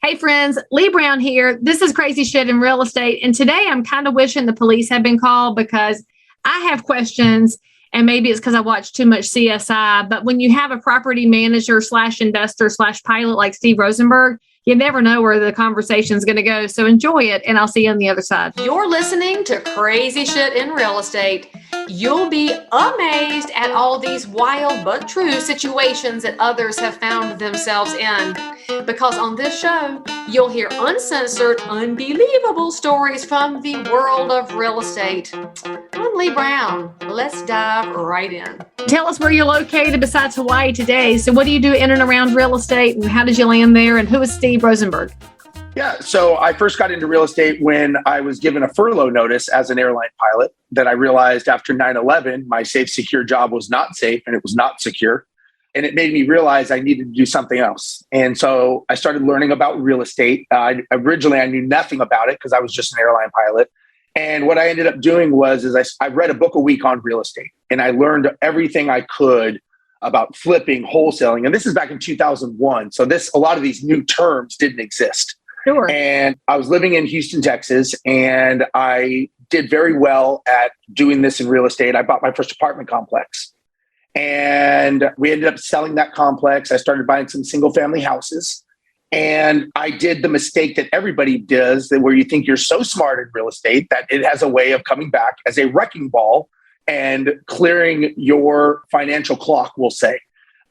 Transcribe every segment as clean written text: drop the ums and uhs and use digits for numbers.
Hey friends, Leigh Brown here. This is Crazy Shit in Real Estate. And today I'm kind of wishing the police had been called because I have questions, and maybe it's because I watched too much CSI. But when you have a property manager / investor / pilot like Steve Rozenberg, you never know where the conversation is going to go. So enjoy it, and I'll see you on the other side. You're listening to Crazy Shit in Real Estate. You'll be amazed at all these wild but true situations that others have found themselves in. Because on this show, you'll hear uncensored, unbelievable stories from the world of real estate. I'm Leigh Brown. Let's dive right in. Tell us where you're located besides Hawaii today. So what do you do in and around real estate, and how did you land there, and who is Steve Rozenberg? Yeah, so I first got into real estate when I was given a furlough notice as an airline pilot. That I realized after 9/11, my safe, secure job was not safe and it was not secure. And it made me realize I needed to do something else. And so I started learning about real estate. Originally, I knew nothing about it because I was just an airline pilot. And what I ended up doing was I read a book a week on real estate. And I learned everything I could about flipping, wholesaling. And this is back in 2001. So a lot of these new terms didn't exist. Sure. And I was living in Houston, Texas, and I did very well at doing this in real estate. I bought my first apartment complex. And we ended up selling that complex. I started buying some single family houses. And I did the mistake that everybody does, that where you think you're so smart in real estate that it has a way of coming back as a wrecking ball and clearing your financial clock, we'll say.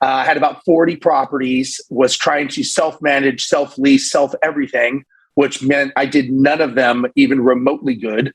I had about 40 properties, was trying to self-manage, self-lease, self-everything, which meant I did none of them even remotely good.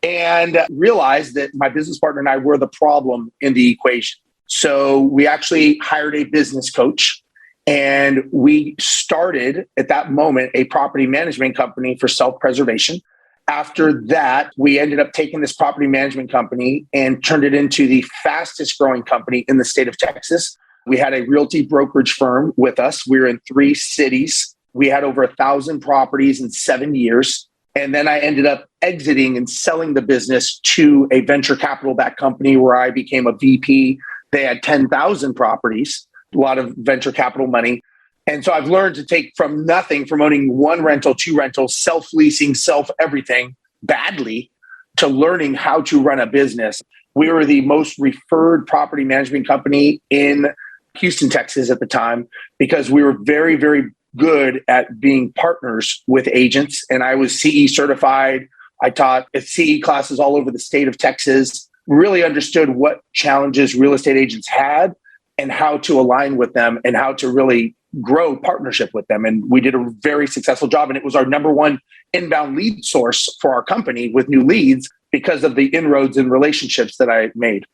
And realized that my business partner and I were the problem in the equation. So we actually hired a business coach, and we started at that moment a property management company for self-preservation. After that, we ended up taking this property management company and turned it into the fastest growing company in the state of Texas. We had a realty brokerage firm with us. We were in 3 cities. We had over 1,000 properties in 7 years. And then I ended up exiting and selling the business to a venture capital-backed company where I became a VP. They had 10,000 properties, a lot of venture capital money. And so I've learned to take from nothing, from owning 1 rental, 2 rentals, self-leasing, self-everything badly, to learning how to run a business. We were the most referred property management company in Houston, Texas at the time, because we were very, very good at being partners with agents. And I was CE certified. I taught CE classes all over the state of Texas, really understood what challenges real estate agents had and how to align with them and how to really grow partnership with them. And we did a very successful job. And it was our number 1 inbound lead source for our company with new leads because of the inroads and relationships that I made.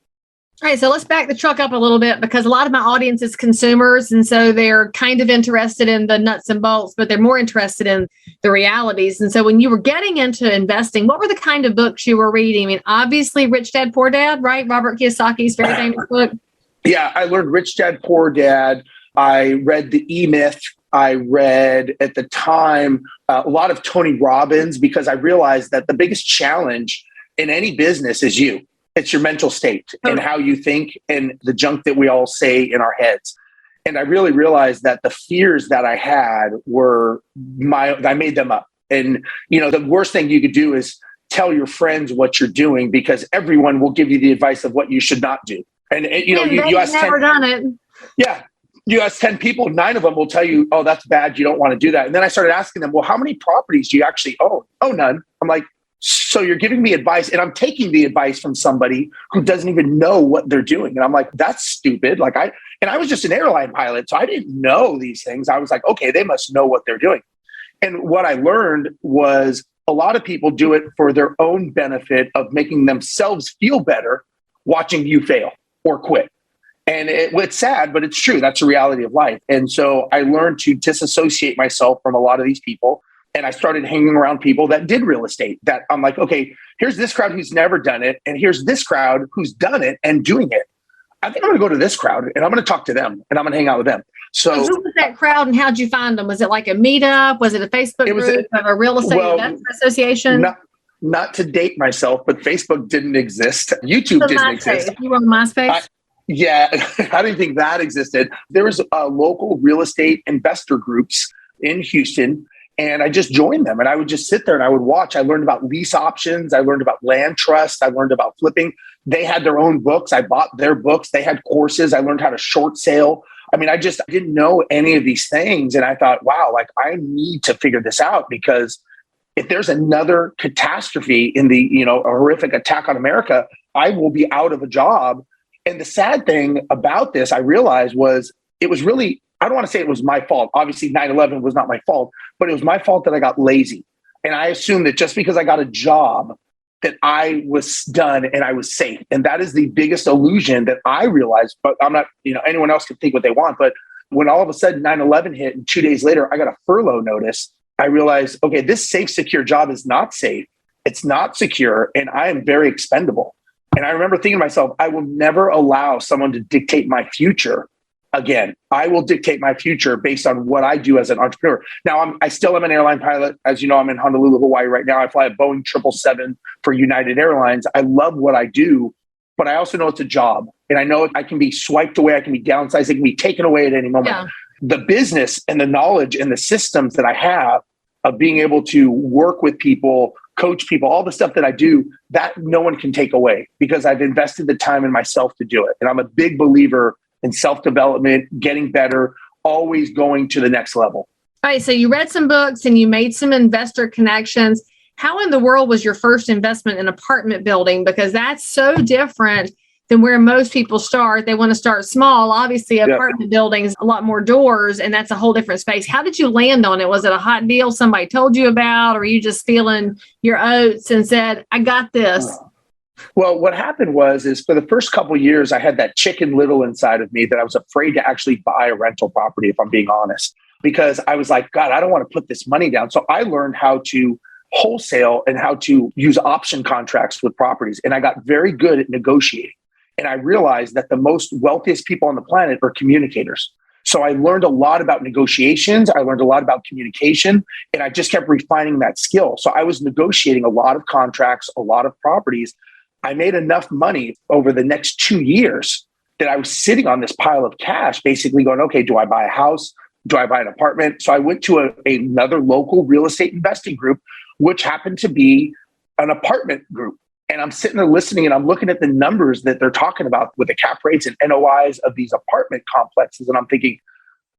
All right, so let's back the truck up a little bit, because a lot of my audience is consumers, and so they're kind of interested in the nuts and bolts, but they're more interested in the realities. And so when you were getting into investing, what were the kind of books you were reading? I mean, obviously Rich Dad, Poor Dad, right? Robert Kiyosaki's very famous book. Yeah, I learned Rich Dad, Poor Dad. I read The E-Myth. I read, at the time, a lot of Tony Robbins, because I realized that the biggest challenge in any business is you. It's your mental state and how you think and the junk that we all say in our heads. And I really realized that the fears that I had I made them up. And, the worst thing you could do is tell your friends what you're doing, because everyone will give you the advice of what you should not do. And you ask 10, done it. Yeah. You ask 10 people, 9 of them will tell you, oh, that's bad, you don't want to do that. And then I started asking them, well, how many properties do you actually own? Oh, none. I'm like, so you're giving me advice, and I'm taking the advice from somebody who doesn't even know what they're doing. And I'm like, that's stupid. I was just an airline pilot, so I didn't know these things. I was like, okay, they must know what they're doing. And what I learned was a lot of people do it for their own benefit of making themselves feel better watching you fail or quit. And it's sad, but it's true. That's the reality of life. And so I learned to disassociate myself from a lot of these people. And I started hanging around people that did real estate, that I'm like, okay, here's this crowd who's never done it. And here's this crowd who's done it and doing it. I think I'm going to go to this crowd and I'm going to talk to them and I'm going to hang out with them. So who was that crowd, and how'd you find them? Was it like a meetup? Was it a Facebook group of a real estate investment association? Not to date myself, but Facebook didn't exist. YouTube didn't exist. You were on MySpace? Yeah, I didn't think that existed. There was local real estate investor groups in Houston. And I just joined them and I would just sit there and I would watch. I learned about lease options. I learned about land trust. I learned about flipping. They had their own books. I bought their books. They had courses. I learned how to short sale. I mean, I didn't know any of these things. And I thought, wow, like I need to figure this out, because if there's another catastrophe in the, a horrific attack on America, I will be out of a job. And the sad thing about this, I realized, was it was really, I don't want to say it was my fault. Obviously, 9/11 was not my fault, but it was my fault that I got lazy. And I assumed that just because I got a job, that I was done and I was safe. And that is the biggest illusion that I realized. But I'm not, anyone else can think what they want. But when all of a sudden 9/11 hit and 2 days later, I got a furlough notice, I realized, okay, this safe, secure job is not safe. It's not secure. And I am very expendable. And I remember thinking to myself, I will never allow someone to dictate my future again. I will dictate my future based on what I do as an entrepreneur. Now, I still am an airline pilot. As you know, I'm in Honolulu, Hawaii right now. I fly a Boeing 777 for United Airlines. I love what I do, but I also know it's a job. And I know I can be swiped away. I can be downsized. It can be taken away at any moment. Yeah. The business and the knowledge and the systems that I have of being able to work with people, coach people, all the stuff that I do, that no one can take away, because I've invested the time in myself to do it. And I'm a big believer in self-development, getting better, always going to the next level. All right. So you read some books and you made some investor connections. How in the world was your first investment in apartment building? Because that's so different than where most people start. They want to start small. Obviously, apartment buildings, a lot more doors, and that's a whole different space. How did you land on it? Was it a hot deal somebody told you about, or were you just feeling your oats and said, I got this? Well, what happened is for the first couple of years, I had that Chicken Little inside of me that I was afraid to actually buy a rental property, if I'm being honest, because I was like, God, I don't want to put this money down. So I learned how to wholesale and how to use option contracts with properties. And I got very good at negotiating. And I realized that the most wealthiest people on the planet are communicators. So I learned a lot about negotiations. I learned a lot about communication, and I just kept refining that skill. So I was negotiating a lot of contracts, a lot of properties. I made enough money over the next 2 years that I was sitting on this pile of cash, basically going, okay, do I buy a house? Do I buy an apartment? So I went to another local real estate investing group, which happened to be an apartment group. And I'm sitting there listening and I'm looking at the numbers that they're talking about with the cap rates and NOIs of these apartment complexes. And I'm thinking,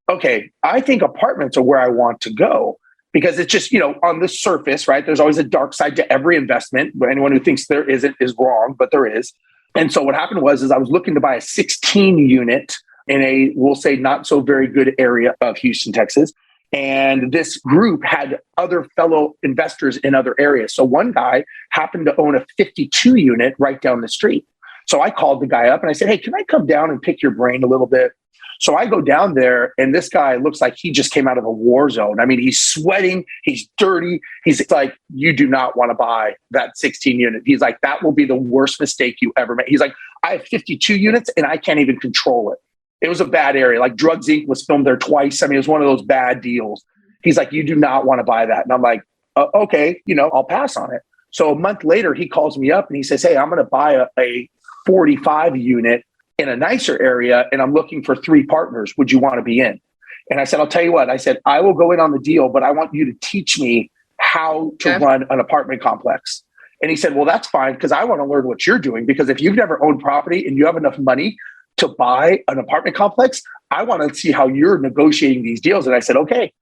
okay, I think apartments are where I want to go, because it's just, on the surface, right? There's always a dark side to every investment. But anyone who thinks there isn't is wrong, but there is. And so what happened was I was looking to buy a 16 unit in a, we'll say, not so very good area of Houston, Texas. And this group had other fellow investors in other areas. So one guy happened to own a 52 unit right down the street. So I called the guy up and I said, hey, can I come down and pick your brain a little bit? So I go down there and this guy looks like he just came out of a war zone. I mean, he's sweating, he's dirty. He's like, you do not want to buy that 16 unit. He's like, that will be the worst mistake you ever made. He's like, I have 52 units and I can't even control it. It was a bad area. Like Drugs Inc. was filmed there twice. I mean, it was one of those bad deals. He's like, you do not want to buy that. And I'm like, okay, I'll pass on it. So a month later, he calls me up and he says, hey, I'm going to buy a 45 unit in a nicer area. And I'm looking for 3 partners. Would you want to be in? And I said, I'll tell you what, I said, I will go in on the deal, but I want you to teach me how to run an apartment complex. And he said, well, that's fine, because I want to learn what you're doing, because if you've never owned property and you have enough money to buy an apartment complex, I want to see how you're negotiating these deals. And I said, okay.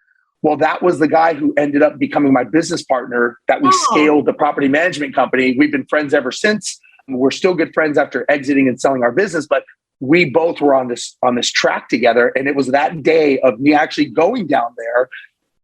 Well, that was the guy who ended up becoming my business partner that we scaled the property management company. We've been friends ever since. We're still good friends after exiting and selling our business, but we both were on this track together. And it was that day of me actually going down there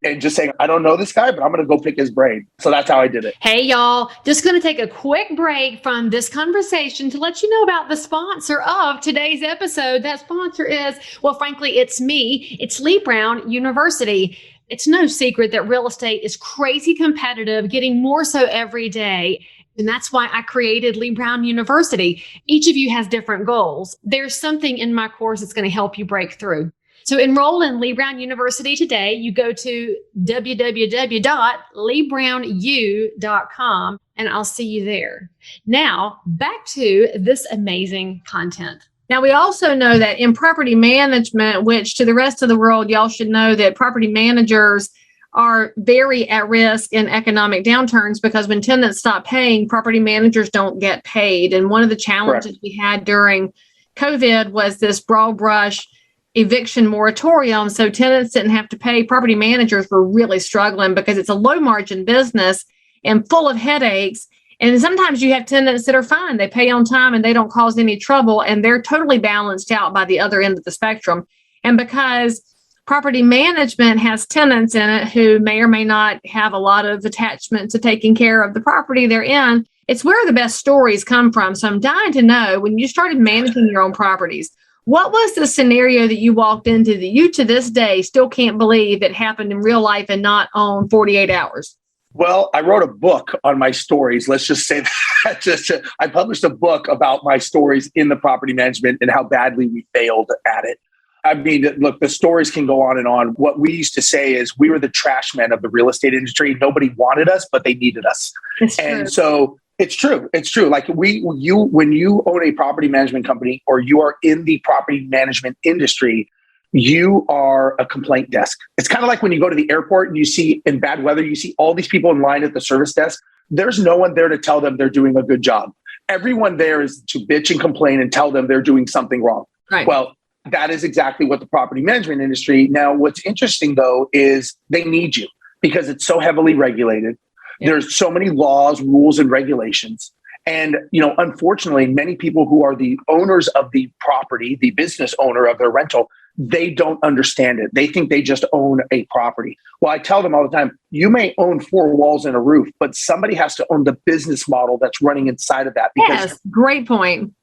and just saying, I don't know this guy, but I'm going to go pick his brain. So that's how I did it. Hey, y'all, just going to take a quick break from this conversation to let you know about the sponsor of today's episode. That sponsor is, well, frankly, it's me. It's Leigh Brown University. It's no secret that real estate is crazy competitive, getting more so every day. And that's why I created Leigh Brown University. Each of you has different goals. There's something in my course that's going to help you break through. So enroll in Leigh Brown University today. You go to www.leighbrownu.com and I'll see you there. Now, back to this amazing content. Now, we also know that in property management, which to the rest of the world, y'all should know that property managers are very at risk in economic downturns because when tenants stop paying, property managers don't get paid. And one of the challenges we had during COVID was this broad brush eviction moratorium. So tenants didn't have to pay. Property managers were really struggling because it's a low margin business and full of headaches. And sometimes you have tenants that are fine. They pay on time and they don't cause any trouble. And they're totally balanced out by the other end of the spectrum. And because property management has tenants in it who may or may not have a lot of attachment to taking care of the property they're in, it's where the best stories come from. So I'm dying to know, when you started managing your own properties, what was the scenario that you walked into that you to this day still can't believe it happened in real life and not on 48 hours? Well, I wrote a book on my stories. Let's just say that. I published a book about my stories in the property management and how badly we failed at it. I mean, look, the stories can go on and on. What we used to say is we were the trash men of the real estate industry. Nobody wanted us, but they needed us. And so it's true. It's true. Like when you own a property management company or you are in the property management industry, you are a complaint desk. It's kind of like when you go to the airport and you see in bad weather, you see all these people in line at the service desk. There's no one there to tell them they're doing a good job. Everyone there is to bitch and complain and tell them they're doing something wrong. Right. Well, that is exactly what the property management industry. Now, what's interesting, though, is they need you because it's so heavily regulated. Yeah. There's so many laws, rules, and regulations. And, unfortunately, many people who are the owners of the property, the business owner of their rental, they don't understand it. They think they just own a property. Well, I tell them all the time, you may own 4 walls and a roof, but somebody has to own the business model that's running inside of that. Because, yes, great point.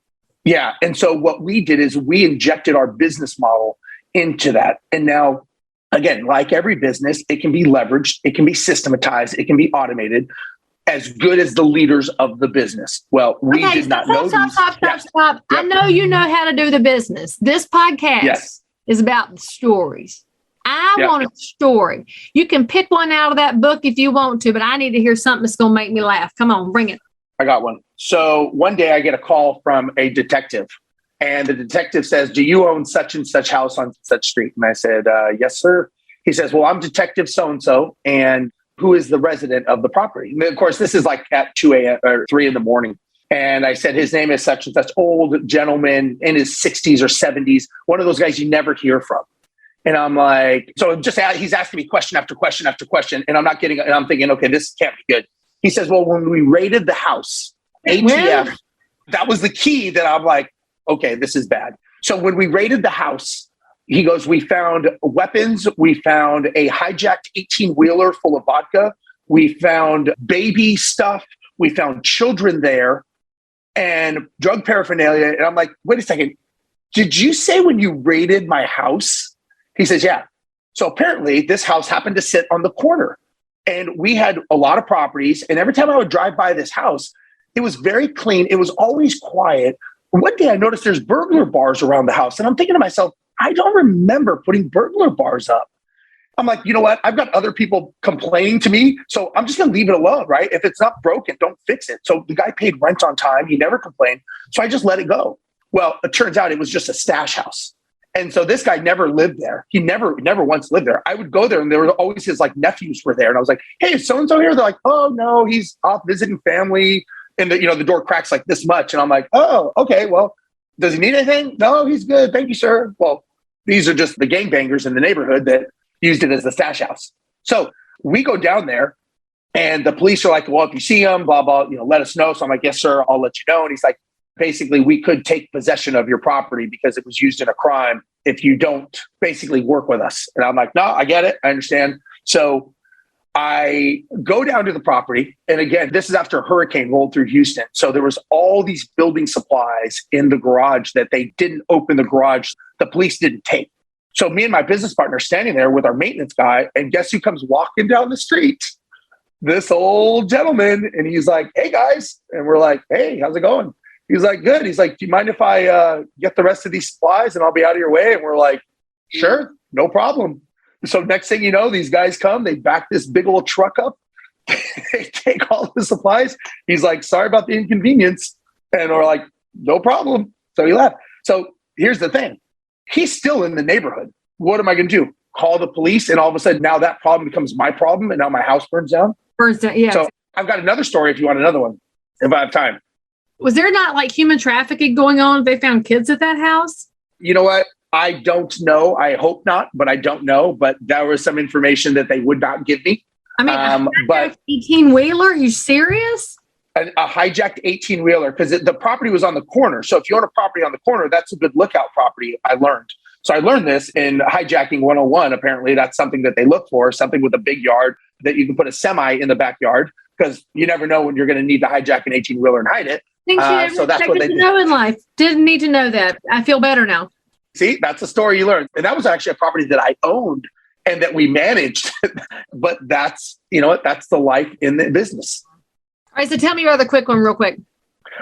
Yeah. And so what we did is we injected our business model into that. And now, again, like every business, it can be leveraged, it can be systematized, it can be automated as good as the leaders of the business. Well, we did not know. Stop. I know you know how to do the business. This podcast is about the stories. I want a story. You can pick one out of that book if you want to, but I need to hear something that's going to make me laugh. Come on, bring it. I got one. So one day I get a call from a detective and the detective says, do you own such and such house on such street? And I said, yes, sir. He says, well, I'm Detective So-and-so. And who is the resident of the property? And of course, this is like at 2 a.m. or 3 in the morning. And I said, his name is such and such, old gentleman in his 60s or 70s, one of those guys you never hear from. And I'm like, so he's asking me question after question after question. And I'm thinking, okay, this can't be good. He says, well, when we raided the house, ATF, that was the key that I'm like, okay, this is bad. So when we raided the house, he goes, we found weapons. We found a hijacked 18-wheeler full of vodka. We found baby stuff. We found children there and drug paraphernalia. And I'm like, wait a second. Did you say when you raided my house? He says, yeah. So apparently this house happened to sit on the corner. And we had a lot of properties. And every time I would drive by this house, it was very clean. It was always quiet. One day I noticed there's burglar bars around the house. And I'm thinking to myself, I don't remember putting burglar bars up. I'm like, you know what? I've got other people complaining to me. So I'm just going to leave it alone, right? If it's not broken, don't fix it. So the guy paid rent on time. He never complained. So I just let it go. Well, it turns out it was just a stash house. And so this guy never lived there. He never once lived there. I would go there and there were always his nephews were there. And I was like, hey, is so-and-so here? They're like, oh no, he's off visiting family. And the door cracks like this much. And I'm like, oh, okay, well, does he need anything? No, he's good. Thank you, sir. Well, these are just the gangbangers in the neighborhood that used it as a stash house. So we go down there and the police are like, well, if you see him, blah, blah, let us know. So I'm like, yes, sir, I'll let you know. And he's like, basically, we could take possession of your property because it was used in a crime if you don't basically work with us. And I'm like, no, I get it. I understand. So I go down to the property. And again, this is after a hurricane rolled through Houston. So there was all these building supplies in the garage that they didn't open the garage. The police didn't take. So me and my business partner are standing there with our maintenance guy. And guess who comes walking down the street? This old gentleman. And he's like, hey, guys. And we're like, hey, how's it going? He's like, good. He's like, do you mind if I get the rest of these supplies and I'll be out of your way? And we're like, sure, no problem. So next thing you know, these guys come, they back this big old truck up, they take all the supplies. He's like, sorry about the inconvenience. And we're like, no problem. So he left. So here's the thing. He's still in the neighborhood. What am I going to do? Call the police? And all of a sudden now that problem becomes my problem and now my house burns down? Yeah. So I've got another story if you want another one, if I have time. Was there not like human trafficking going on? They found kids at that house? You know what? I don't know. I hope not, but I don't know. But there was some information that they would not give me. I mean, but 18-wheeler? You serious? A hijacked 18-wheeler, because the property was on the corner. So if you own a property on the corner, that's a good lookout property, I learned. So I learned this in hijacking 101. Apparently, that's something that they look for, something with a big yard that you can put a semi in the backyard, because you never know when you're going to need to hijack an 18-wheeler and hide it. So that's what they know in life. Didn't need to know that. I feel better now. See, that's a story you learned. And that was actually a property that I owned and that we managed. But that's, you know what, that's the life in the business. All right, so tell me your other quick one real quick.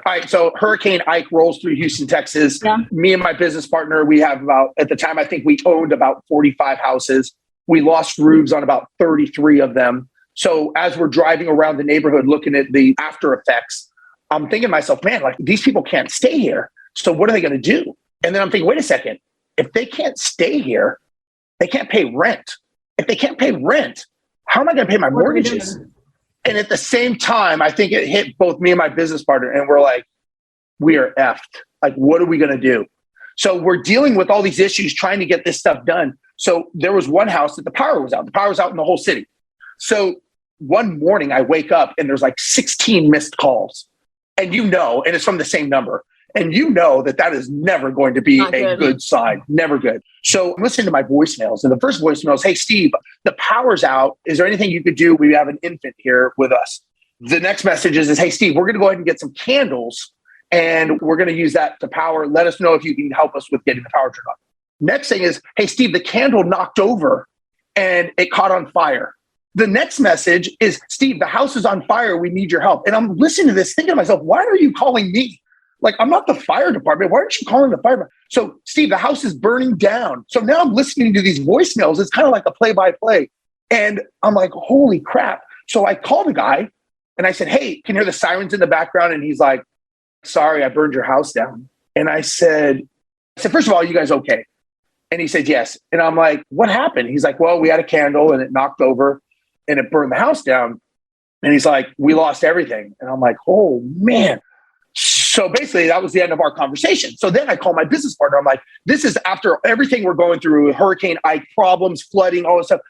All right, so Hurricane Ike rolls through Houston, Texas. Yeah. Me and my business partner, we have about, at the time, I think we owned about 45 houses. We lost roofs on about 33 of them. So as we're driving around the neighborhood looking at the after effects, I'm thinking to myself, man, like these people can't stay here. So what are they going to do? And then I'm thinking, wait a second, if they can't stay here, they can't pay rent. If they can't pay rent, how am I going to pay my mortgages? And at the same time, I think it hit both me and my business partner, and we're like, we are effed. Like, what are we going to do? So we're dealing with all these issues, trying to get this stuff done. So there was one house that the power was out. The power was out in the whole city. So one morning I wake up and there's like 16 missed calls. And you know, and it's from the same number. And you know that that is never going to be a good sign. Never good. So I'm listening to my voicemails. And the first voicemail is, hey, Steve, the power's out. Is there anything you could do? We have an infant here with us. The next message is hey, Steve, we're going to go ahead and get some candles. And we're going to use that to power. Let us know if you can help us with getting the power turned on. Next thing is, hey, Steve, the candle knocked over and it caught on fire. The next message is, Steve, the house is on fire. We need your help. And I'm listening to this thinking to myself, why are you calling me? Like, I'm not the fire department. Why aren't you calling the fire department? So, Steve, the house is burning down. So now I'm listening to these voicemails. It's kind of like a play-by-play. And I'm like, holy crap. So I called a guy and I said, hey, can you hear the sirens in the background? And he's like, sorry, I burned your house down. And I said, first of all, you guys okay? And he said, yes. And I'm like, what happened? He's like, well, we had a candle and it knocked over and it burned the house down. And he's like, we lost everything. And I'm like, oh, man. So basically, that was the end of our conversation. So then I call my business partner. I'm like, this is after everything we're going through, Hurricane Ike, problems, flooding, all this stuff.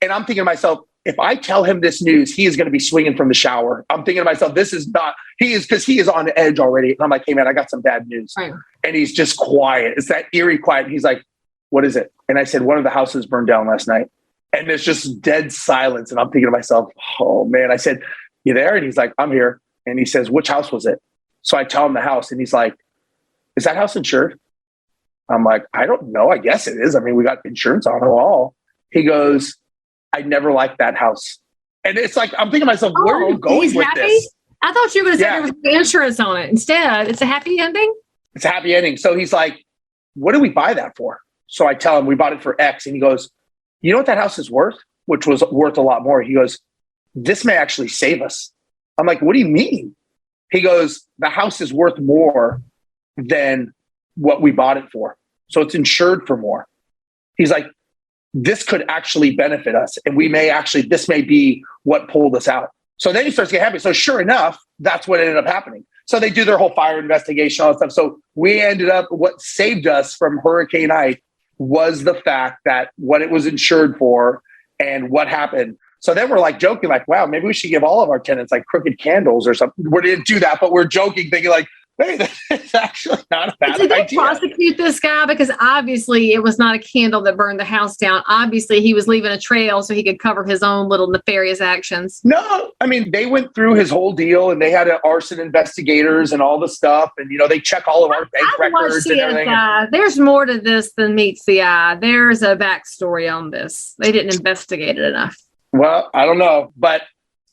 And I'm thinking to myself, if I tell him this news, he is going to be swinging from the shower. I'm thinking to myself, this is not, because he is on the edge already. And I'm like, hey, man, I got some bad news. Right. And he's just quiet. It's that eerie quiet. He's like, what is it? And I said, one of the houses burned down last night. And there's just dead silence. And I'm thinking to myself, oh, man. I said, you there? And he's like, I'm here. And he says, which house was it? So I tell him the house. And he's like, is that house insured? I'm like, I don't know. I guess it is. I mean, we got insurance on it all. He goes, I never liked that house. And it's like, I'm thinking to myself, where are you going with this? I thought you were going to say there was insurance on it. Instead, it's a happy ending? It's a happy ending. So he's like, what did we buy that for? So I tell him we bought it for X. And he goes, you know what that house is worth? Which was worth a lot more. He goes, this may actually save us. I'm like, what do you mean? He goes, the house is worth more than what we bought it for. So it's insured for more. He's like, this could actually benefit us. And this may be what pulled us out. So then he starts getting happy. So sure enough, that's what ended up happening. So they do their whole fire investigation, all that stuff. So we ended up, what saved us from Hurricane Ike was the fact that what it was insured for and what happened. So then we're like joking, like, wow, maybe we should give all of our tenants like crooked candles or something. We didn't do that, but we're joking, thinking like, hey, that's actually not a bad idea. Did they prosecute this guy? Because obviously it was not a candle that burned the house down. Obviously he was leaving a trail so he could cover his own little nefarious actions. No, I mean, they went through his whole deal and they had arson investigators and all the stuff. And, they check all of our bank records and everything. There's more to this than meets the eye. There's a backstory on this. They didn't investigate it enough. Well, I don't know, but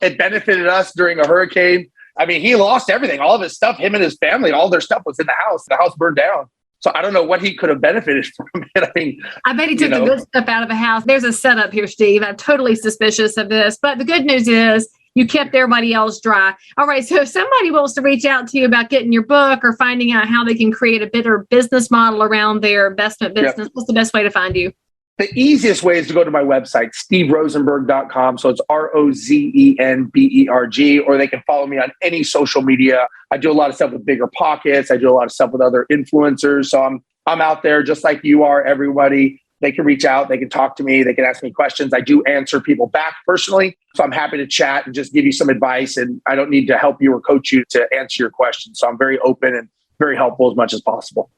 it benefited us during a hurricane. I mean, he lost everything, all of his stuff, him and his family, all their stuff was in the house. The house burned down. So I don't know what he could have benefited from it. I bet he took the good stuff out of the house. There's a setup here, Steve. I'm totally suspicious of this. But the good news is you kept everybody else dry. All right. So if somebody wants to reach out to you about getting your book or finding out how they can create a better business model around their investment business, what's the best way to find you? The easiest way is to go to my website, steverozenberg.com. So it's ROZENBERG, or they can follow me on any social media. I do a lot of stuff with Bigger Pockets. I do a lot of stuff with other influencers. So I'm out there just like you are, everybody. They can reach out. They can talk to me. They can ask me questions. I do answer people back personally. So I'm happy to chat and just give you some advice. And I don't need to help you or coach you to answer your questions. So I'm very open and very helpful as much as possible.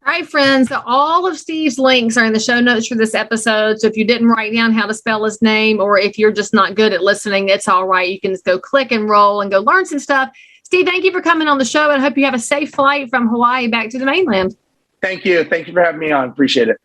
All right, friends. So all of Steve's links are in the show notes for this episode. So if you didn't write down how to spell his name, or if you're just not good at listening, it's all right. You can just go click and roll and go learn some stuff. Steve, thank you for coming on the show, and I hope you have a safe flight from Hawaii back to the mainland. Thank you. Thank you for having me on. Appreciate it.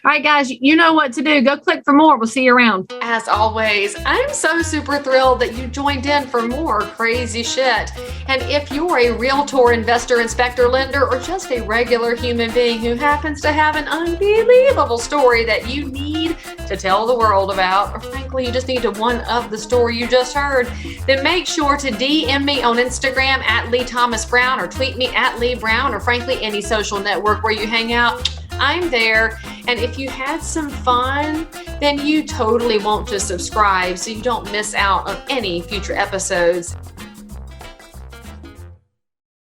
All right, guys, you know what to do. Go click for more. We'll see you around. As always, I'm so super thrilled that you joined in for more crazy shit. And if you're a realtor, investor, inspector, lender, or just a regular human being who happens to have an unbelievable story that you need to tell the world about, or frankly, you just need to one-up the story you just heard, then make sure to DM me on Instagram at Leigh Thomas Brown, or tweet me at Leigh Brown, or frankly, any social network where you hang out. I'm there. And if you had some fun, then you totally want to subscribe so you don't miss out on any future episodes.